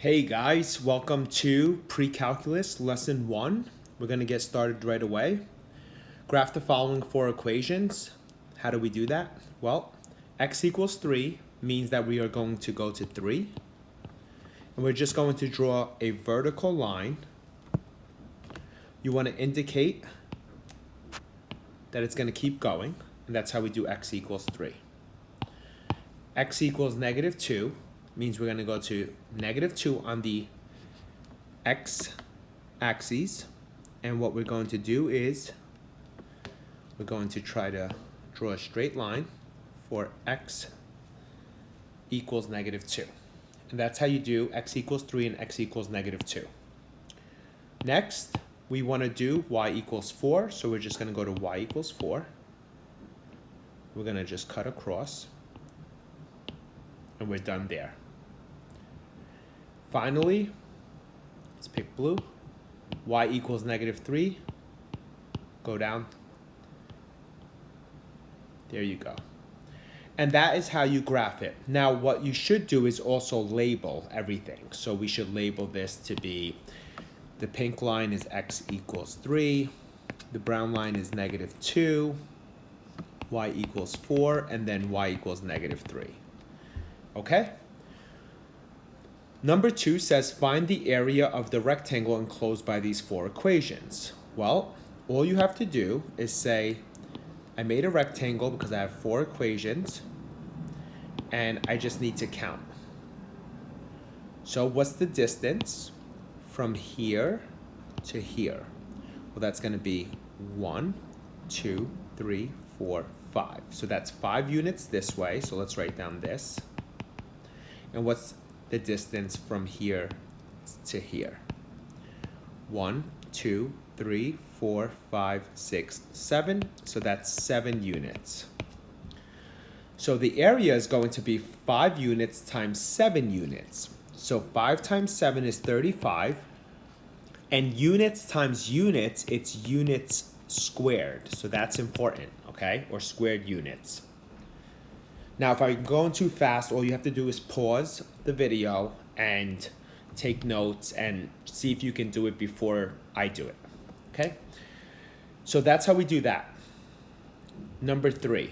Hey guys, welcome to Precalculus Lesson 1. We're going to get started right away. Graph the following four equations. How do we do that? Well, x equals 3 means that we are going to go to 3. And we're just going to draw a vertical line. You want to indicate that it's going to keep going. And that's how we do x equals 3. X equals negative 2 means we're going to go to negative 2 on the x-axis. And what we're going to do is we're going to try to draw a straight line for x equals negative 2. And that's how you do x equals 3 and x equals negative 2. Next, we want to do y equals 4. So we're just going to go to y equals 4. We're going to just cut across. And we're done there. Finally, let's pick blue. Y equals negative 3. Go down. There you go. And that is how you graph it. Now, what you should do is also label everything. So we should label this to be, the pink line is x equals 3. The brown line is negative 2. Y equals 4. And then y equals negative 3. Okay? Number 2 says find the area of the rectangle enclosed by these four equations. Well, all you have to do is say, I made a rectangle because I have four equations, and I just need to count. So what's the distance from here to here? Well, that's going to be 1, 2, 3, 4, 5. So that's 5 units this way. So let's write down this. And what's the distance from here to here? 1, 2, 3, 4, 5, 6, 7. So that's 7 units. So the area is going to be 5 units times 7 units. So 5 times 7 is 35. And units times units, it's units squared. So that's important, okay? Or squared units. Now, if I'm going too fast, all you have to do is pause the video and take notes and see if you can do it before I do it, okay? So that's how we do that. Number 3,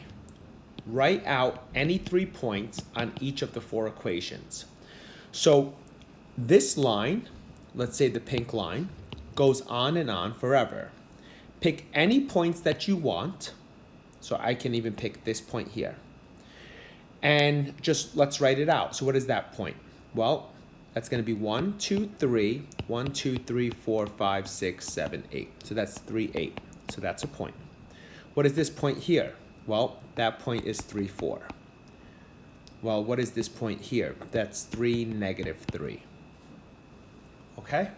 write out any 3 points on each of the four equations. So this line, let's say the pink line, goes on and on forever. Pick any points that you want. So I can even pick this point here. And just let's write it out. So what is that point? Well, that's going to be 1, 2, 3, 1, 2, 3, 4, 5, 6, 7, 8. So that's 3, 8. So that's a point. What is this point here? Well, that point is 3, 4. Well, what is this point here? That's 3, negative 3. Okay?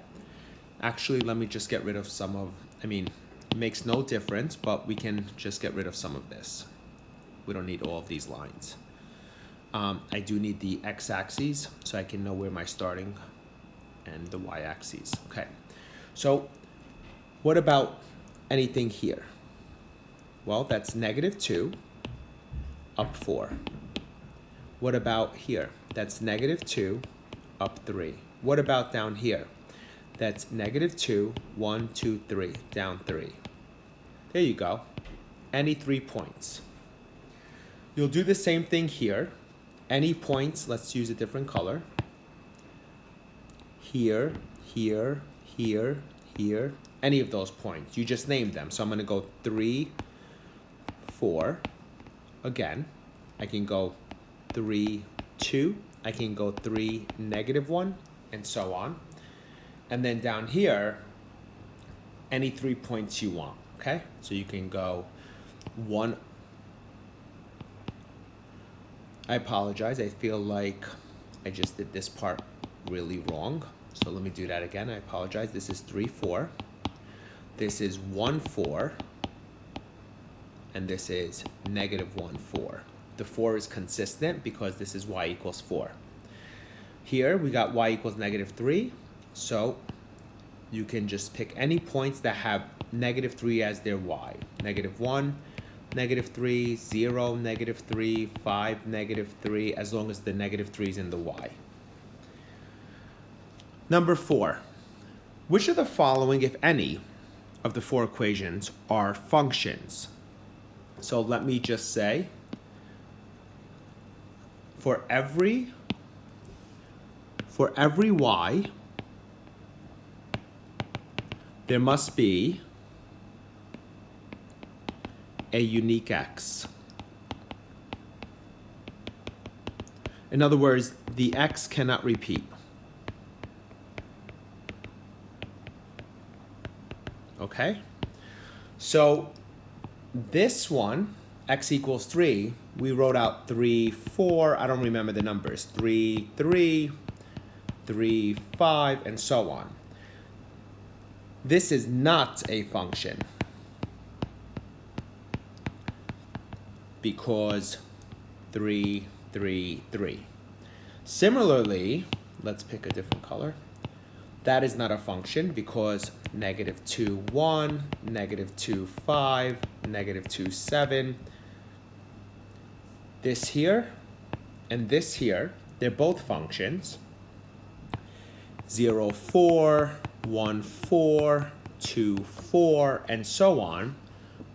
Actually, let me just get rid of some of, it makes no difference, but we can just get rid of some of this. We don't need all of these lines. I do need the x-axis so I can know where my starting and the y-axis. Okay, so what about anything here? Well, that's negative 2 up 4. What about here? That's negative 2 up 3. What about down here? That's negative 2, 1, 2, 3, down 3. There you go. Any 3 points. You'll do the same thing here. Any points, let's use a different color. Here, here, here, here. Any of those points. You just named them. So I'm going to go 3, 4. Again, I can go 3, 2. I can go 3, negative 1, and so on. And then down here, any 3 points you want. Okay? So you can go 1. I apologize. I feel like I just did this part really wrong. So let me do that again. I apologize. This is 3, 4. This is 1, 4. And this is negative 1, 4. The 4 is consistent because this is y equals 4. Here we got y equals negative 3. So you can just pick any points that have negative 3 as their y. Negative 1. negative 3, 0, negative 3, 5, negative 3, as long as the negative 3 is in the y. Number 4. Which of the following, if any, of the 4 equations are functions? So let me just say, for every y, there must be a unique x. In other words, the x cannot repeat. Okay? So this one, x equals 3, we wrote out 3, 4, I don't remember the numbers, 3, 3, 3, 5, and so on. This is not a function because 3, 3, 3. Similarly, let's pick a different color. That is not a function because -2, 1, -2, 5, -2, 7. This here and this here, they're both functions. 0, 4, 1, 4, 2, 4, and so on.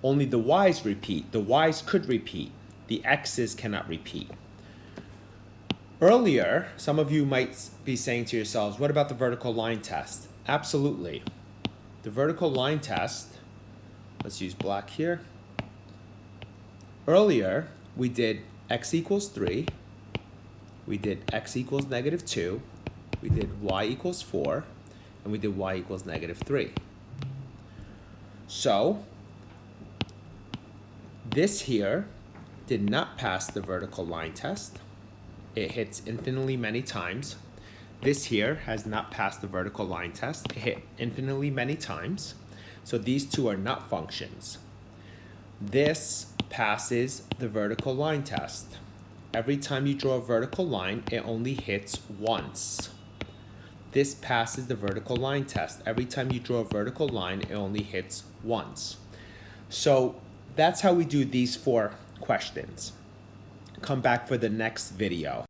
Only the y's repeat. The y's could repeat. The x's cannot repeat. Earlier, some of you might be saying to yourselves, what about the vertical line test? Absolutely. The vertical line test, let's use black here. Earlier, we did x equals 3. We did x equals -2. We did y equals 4. And we did y equals -3. So, this here did not pass the vertical line test. It hits infinitely many times. This here has not passed the vertical line test. It hit infinitely many times. So these two are not functions. This passes the vertical line test. Every time you draw a vertical line, it only hits once. This passes the vertical line test. Every time you draw a vertical line, it only hits once. So that's how we do these 4 questions. Come back for the next video.